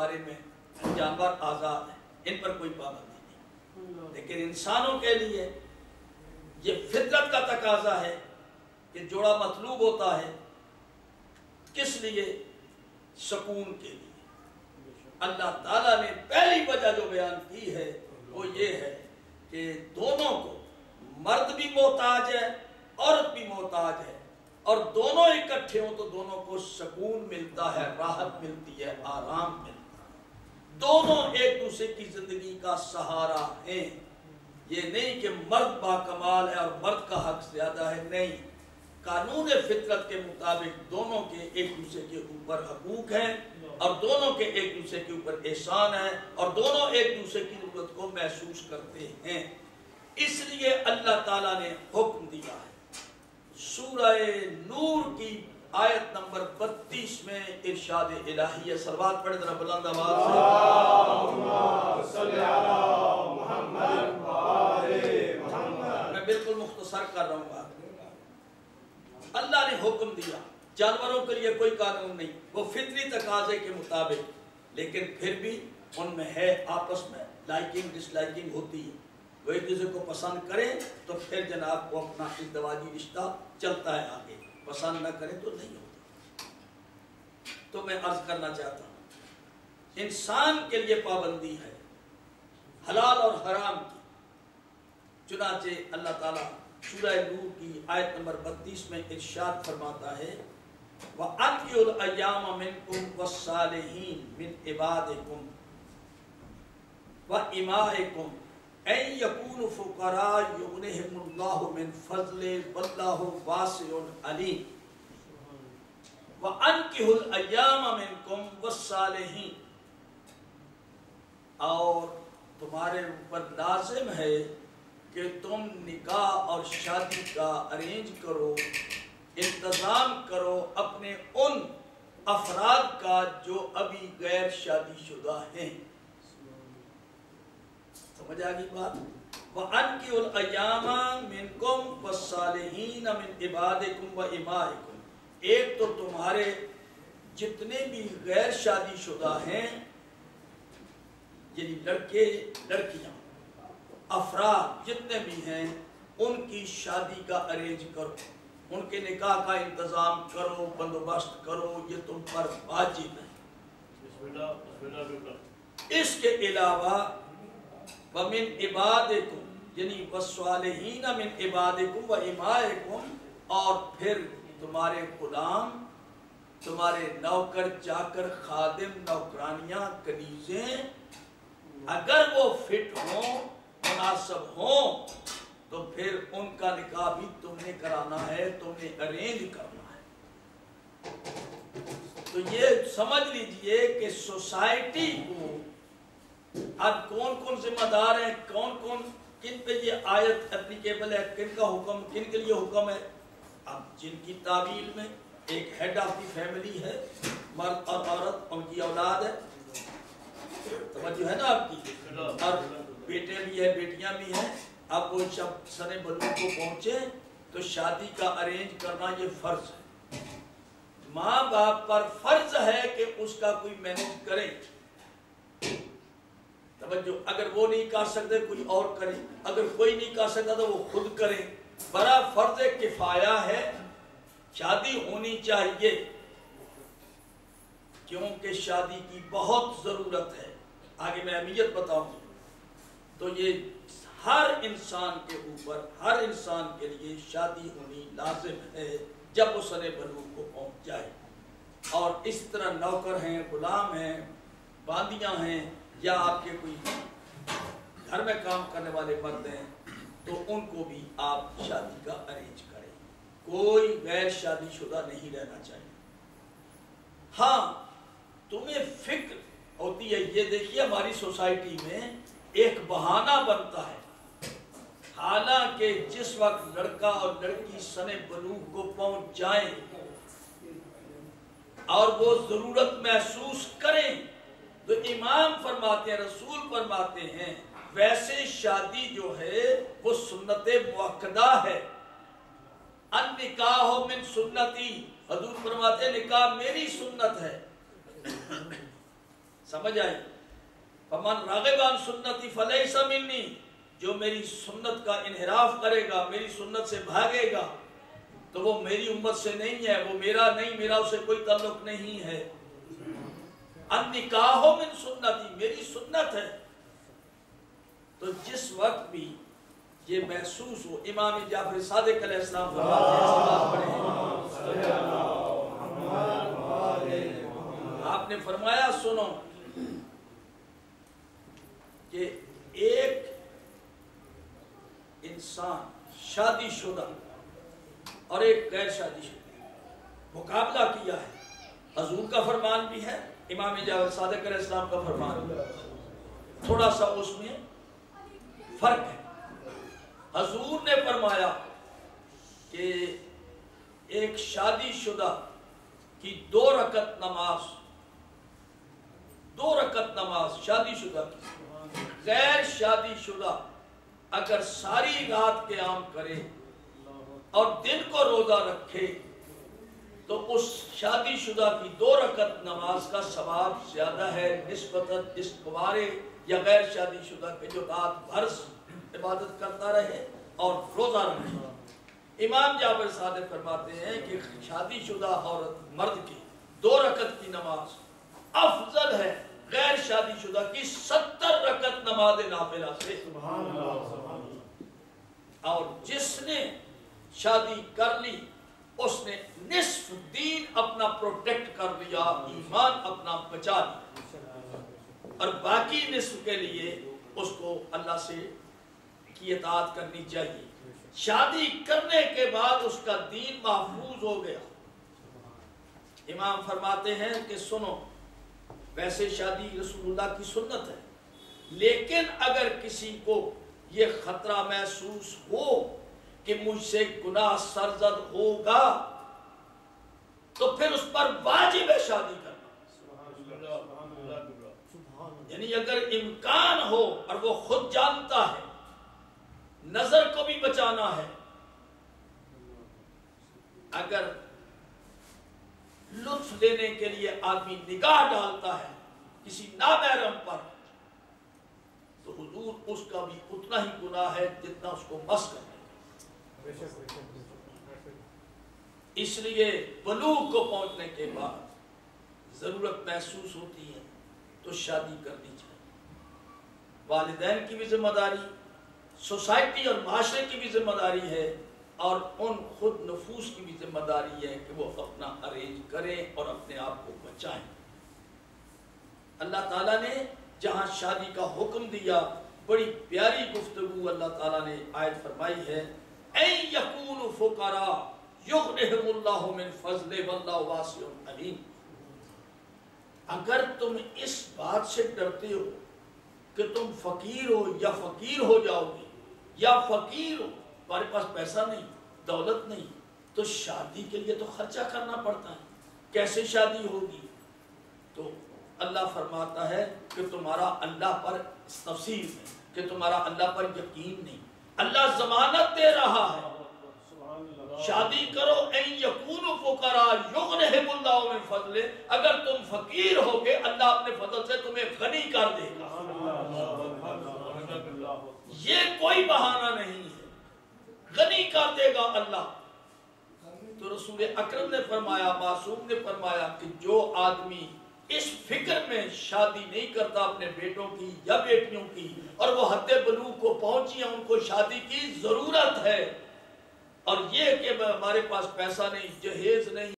بارے میں جانور آزاد ہیں، ان پر کوئی پابندی نہیں، لیکن انسانوں کے لیے یہ فطرت کا تقاضا ہے کہ جوڑا مطلوب ہوتا ہے، کس لیے؟ سکون کے لیے۔ اللہ تعالیٰ نے پہلی وجہ جو بیان کی ہے وہ یہ ہے کہ دونوں کو، مرد بھی محتاج ہے، عورت بھی محتاج ہے، اور دونوں اکٹھے ہوں تو دونوں کو سکون ملتا ہے، راحت ملتی ہے، آرام ملتا ہے، دونوں ایک دوسرے کی زندگی کا سہارا ہیں۔ یہ نہیں کہ مرد باکمال ہے اور مرد کا حق زیادہ ہے، نہیں، قانون فطرت کے مطابق دونوں کے ایک دوسرے کے اوپر حقوق ہیں، اور دونوں کے ایک دوسرے کے اوپر احسان ہے، اور دونوں ایک دوسرے کی ضرورت کو محسوس کرتے ہیں۔ اس لیے اللہ تعالیٰ نے حکم دیا ہے۔ سورہ نور کی آیت نمبر 32 میں ارشاد الہی ہے، صلوات پڑھیں ذرا بلند آواز سے، اللہم صلی علی محمد وآل محمد۔ میں بالکل مختصر کر رہا ہوں بات۔ اللہ نے حکم دیا، جانوروں کے لیے کوئی قانون نہیں، وہ فطری تقاضے کے مطابق، لیکن پھر بھی ان میں ہے آپس میں لائکنگ ڈس لائکنگ ہوتی ہے، وہ ایک دوسرے کو پسند کریں تو پھر جناب وہ اپنا ازدواجی رشتہ چلتا ہے آگے، پسند نہ کریں تو نہیں ہوتا۔ تو میں عرض کرنا چاہتا ہوں، انسان کے لیے پابندی ہے حلال اور حرام کی، چنانچہ اللہ تعالیٰ سورہ نور کی آیت نمبر 32 میں ارشاد فرماتا ہے، وَأَنْكِحُوا الْأَيَّامَ مِنْكُمْ وَالصَّالِحِينَ مِنْ عِبَادِكُمْ وَإِمَائِكُمْ أَن يَكُونُوا فُقَرَاءَ يُغْنِهِمُ اللَّهُ مِنْ فَضْلِهِ وَاللَّهُ وَاسِعٌ عَلِيمٌ۔ وَأَنْكِحُوا الْأَيَّامَ مِنْكُمْ وَالصَّالِحِينَ، اور تمہارے اوپر لازم ہے کہ تم نکاح اور شادی کا ارینج کرو، انتظام کرو اپنے ان افراد کا جو ابھی غیر شادی شدہ ہیں۔ سمجھ آگئی بات؟ وَأَنْكِحُوا الْأَيَّامَ مِنْكُمْ وَالصَّالِحِينَ مِنْ عِبَادِكُمْ وَإِمَائِكُمْ، ایک تو تمہارے جتنے بھی غیر شادی شدہ ہیں، یعنی لڑکے لڑکیاں افراد جتنے بھی ہیں، ان کی شادی کا ارینج کرو، ان کے نکاح کا انتظام کرو، بندوبست کرو، یہ تم پر واجب ہے۔ اس کے علاوہ وَمِنْ عِبَادِكُمْ، یعنی وَالصَّالِحِينَ مِنْ عِبَادِكُمْ وَإِمَائِكُمْ، اور پھر تمہارے غلام، تمہارے نوکر چاکر خادم نوکرانیاں کنیزیں، اگر وہ فٹ ہوں، مناسب ہوں، تو پھر ان کا نکاح بھی تم نے کرانا ہے، تم نے ارینج کرنا ہے۔ تو یہ سمجھ لیجئے کہ سوسائٹی کو اب کون کون ذمہ دار ہیں، کون کون، کن پہ یہ آیت اپلیکیبل ہے، کن کا حکم، کن کے لیے حکم ہے؟ اب جن کی تعبیر میں ایک ہیڈ آف دی فیملی ہے، مرد اور عورت، ان کی اولاد ہے، توجہ ہے نا آپ کی، اور بیٹے بھی ہیں بیٹیاں بھی ہیں، اب وہ جب سن بلوغ کو پہنچے تو شادی کا ارینج کرنا یہ فرض ہے، ماں باپ پر فرض ہے کہ اس کا کوئی مینج کرے، توجہ، اگر وہ نہیں کر سکتے کوئی اور کرے، اگر کوئی نہیں کر سکتا تو وہ خود کرے، بڑا فرض کفایہ ہے، شادی ہونی چاہیے، کیونکہ شادی کی بہت ضرورت ہے، آگے میں اہمیت بتاؤں، تو یہ ہر انسان کے اوپر، ہر انسان کے لیے شادی ہونی لازم ہے جب وہ سن بلوغ کو پہنچ جائے، اور اس طرح نوکر ہیں، غلام ہیں، باندیاں ہیں، یا آپ کے کوئی گھر میں کام کرنے والے مرد ہیں، تو ان کو بھی آپ شادی کا ارینج کریں، کوئی غیر شادی شدہ نہیں رہنا چاہیے۔ ہاں تمہیں فکر ہوتی ہے، یہ دیکھیے ہماری سوسائٹی میں ایک بہانہ بنتا ہے، حالانکہ جس وقت لڑکا اور لڑکی سن بلوغ کو پہنچ جائیں اور وہ ضرورت محسوس کریں تو امام فرماتے ہیں، رسول فرماتے ہیں، ویسے شادی جو ہے وہ سنت مؤکدہ ہے، النکاح من سنتی، حضور فرماتے ہیں نکاح میری سنت ہے، سمجھ آئی؟ فمن راغب عن سنتی فلیس منی، جو میری سنت کا انحراف کرے گا، میری سنت سے بھاگے گا، تو وہ میری امت سے نہیں ہے، وہ میرا نہیں، میرا اسے کوئی تعلق نہیں ہے۔ النکاح من سنتی، میری سنت ہے۔ تو جس وقت بھی یہ محسوس ہو، امام جعفر صادق علیہ السلام آپ نے فرمایا سنو کہ ایک انسان شادی شدہ اور ایک غیر شادی شدہ مقابلہ کیا ہے، حضور کا فرمان بھی ہے، امام جعفر صادق علیہ السلام کا فرمان بھی ہے، تھوڑا سا اس میں فرق ہے۔ حضور نے فرمایا کہ ایک شادی شدہ کی 2 رکعت نماز شادی شدہ کی، غیر شادی شدہ اگر ساری رات قیام کرے اور دن کو روزہ رکھے تو اس شادی شدہ کی 2 رکعت نماز کا ثواب زیادہ ہے نسبتاً اس کنوارے یا غیر شادی شدہ کے جو رات بھر عبادت کرتا رہے اور روزہ رکھے۔ امام جعفر صادق فرماتے ہیں کہ شادی شدہ عورت مرد کی 2 رکعت کی نماز افضل ہے غیر شادی شدہ کی 70 رکعت نماز نافلہ سے۔ اور جس نے شادی کر لی اس نے نصف دین اپنا پروٹیکٹ کر لیا، ایمان اپنا بچا لیا، اور باقی نصف کے لیے اس کو اللہ سے کی اطاعت کرنی چاہیے۔ شادی کرنے کے بعد اس کا دین محفوظ ہو گیا۔ امام فرماتے ہیں کہ سنو، ویسے شادی رسول اللہ کی سنت ہے، لیکن اگر کسی کو یہ خطرہ محسوس ہو کہ مجھ سے گناہ سرزد ہوگا تو پھر اس پر واجب ہے شادی کرنا۔ یعنی اگر امکان ہو اور وہ خود جانتا ہے، نظر کو بھی بچانا ہے، اگر لطف لینے کے لیے آدمی نگاہ ڈالتا ہے کسی نامحرم پر تو حضور اس کا بھی اتنا ہی گناہ ہے جتنا اس کو مس کرنے کا۔ اس لیے بلوغ کو پہنچنے کے بعد ضرورت محسوس ہوتی ہے تو شادی کرنی چاہیے۔ والدین کی بھی ذمہ داری، سوسائٹی اور معاشرے کی بھی ذمہ داری ہے، اور ان خود نفوس کی بھی ذمہ داری ہے کہ وہ اپنا ارینج کریں اور اپنے آپ کو بچائیں۔ اللہ تعالیٰ نے جہاں شادی کا حکم دیا، بڑی پیاری گفتگو اللہ تعالیٰ نے آیت فرمائی ہے، اَن یکونوا فقراء یغنہم اللہ من فضلہ واللہ واسع علیم۔ اگر تم اس بات سے ڈرتے ہو کہ تم فقیر ہو یا فقیر ہو جاؤ گے، یا فقیر ہو تمہارے پاس پیسہ نہیں، دولت نہیں، تو شادی کے لیے تو خرچہ کرنا پڑتا ہے، کیسے شادی ہوگی؟ تو اللہ فرماتا ہے کہ تمہارا اللہ پر تفصیل ہے کہ تمہارا اللہ پر یقین نہیں، اللہ ضمانت دے رہا ہے شادی کرو، ان یکونوا فقراء یغنہم اللہ من فضلہ، اگر تم فقیر ہوگے اللہ اپنے فضل سے تمہیں غنی کر دے گا۔ یہ کوئی بہانہ نہیں ہے، غنی کر دے گا اللہ۔ تو رسول اکرم نے فرمایا، معصوم نے فرمایا کہ جو آدمی اس فکر میں شادی نہیں کرتا اپنے بیٹوں کی یا بیٹیوں کی، اور وہ حد بلوغ کو پہنچی ہیں، ان کو شادی کی ضرورت ہے، اور یہ کہ ہمارے پاس پیسہ نہیں، جہیز نہیں،